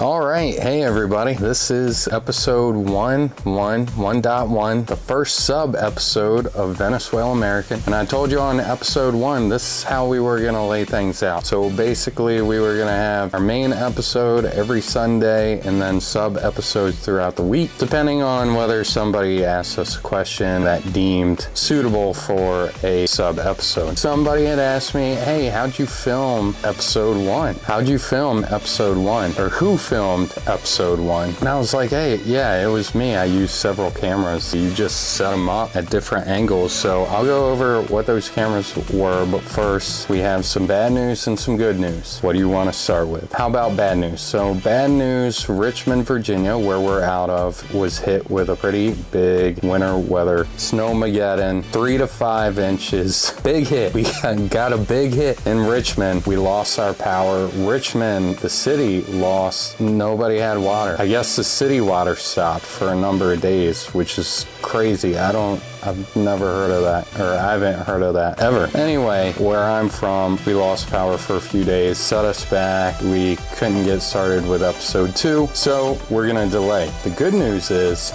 All right, hey everybody, this is episode 1.1, the first sub episode of Venezuelamerican. And I told you on episode 1, this is how we were gonna lay things out. So basically we were gonna have our main episode every Sunday and then sub episodes throughout the week, depending on whether somebody asks us a question that deemed suitable for a sub episode. Somebody had asked me, hey, how'd you film episode 1? How'd you film episode 1? Or who filmed episode 1? And I was like, hey, yeah, it was me. I used several cameras. You just set them up at different angles. So I'll go over what those cameras were, but first we have some bad news and some good news. What do you want to start with? How about bad news? So bad news, Richmond, Virginia, where we're out of, was hit with a pretty big winter weather snowmageddon, 3 to 5 inches. Big hit. We got a big hit in Richmond. We lost our power. Richmond, the city, lost. Nobody had water. I guess the city water stopped for a number of days, which is crazy. I've never heard of that, or I haven't heard of that ever. Anyway, where I'm from, we lost power for a few days, set us back. We couldn't get started with episode 2, so we're gonna delay. The good news is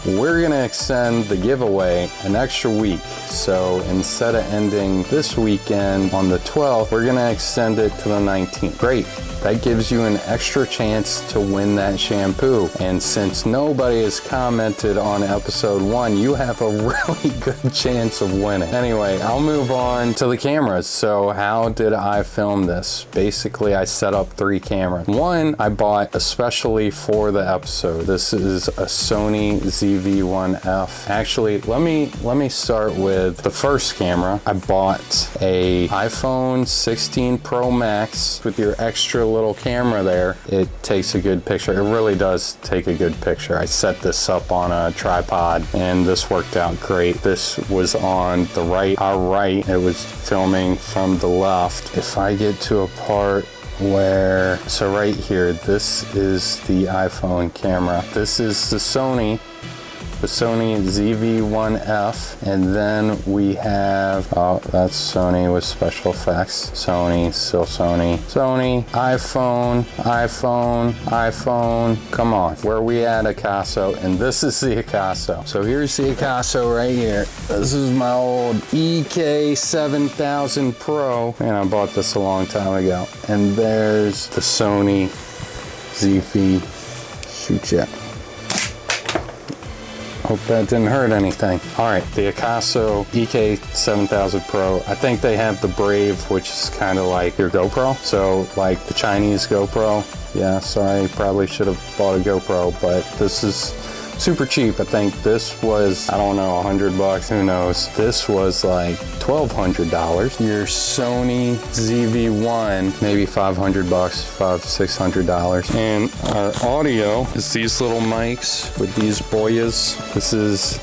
we're gonna extend the giveaway an extra week. So instead of ending this weekend on the 12th, we're gonna extend it to the 19th. Great. That gives you an extra chance to win that shampoo. And since nobody has commented on episode 1, you have a really good chance of winning. Anyway, I'll move on to the cameras. So how did I film this? Basically, I set up 3 cameras. One I bought especially for the episode. This is a Sony ZV-1F. Actually, let me start with the first camera. I bought a iPhone 16 Pro Max with your extra little camera there. It takes a good picture. It really does take a good picture. I set this up on a tripod and this worked out great. This was on the right, our right. It was filming from the left. If I get to a part where, so right here, this is the iPhone camera. This is the Sony ZV-1F, and then we have, oh, that's Sony with special effects. Sony, still Sony. Sony, iPhone, come on. Where we at, Akaso, and this is the Akaso. So here's the Akaso right here. This is my old EK7000 Pro, and I bought this a long time ago. And there's the Sony ZV, shoot ya. Hope that didn't hurt anything. All right, the Akaso EK7000 Pro. I think they have the Brave, which is kind of like your GoPro. So like the Chinese GoPro. Yeah, sorry, probably should have bought a GoPro, but this is super cheap. I think this was, I don't know, $100, who knows. This was like $1,200. Your Sony ZV-1, maybe $500, $600. And our audio is these little mics with these boyas. This is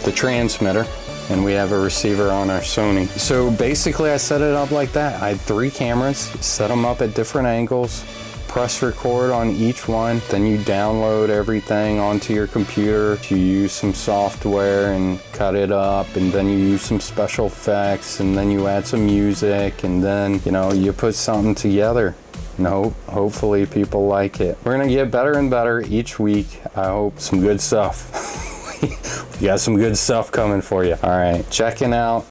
the transmitter, and we have a receiver on our Sony. So basically I set it up like that. I had 3 cameras, set them up at different angles, press record on each one, then you download everything onto your computer. You use some software and cut it up, and then you use some special effects, and then you add some music, and then, you know, you put something together. And hopefully people like it. We're gonna get better and better each week. I hope some good stuff. We got some good stuff coming for you. All right, checking out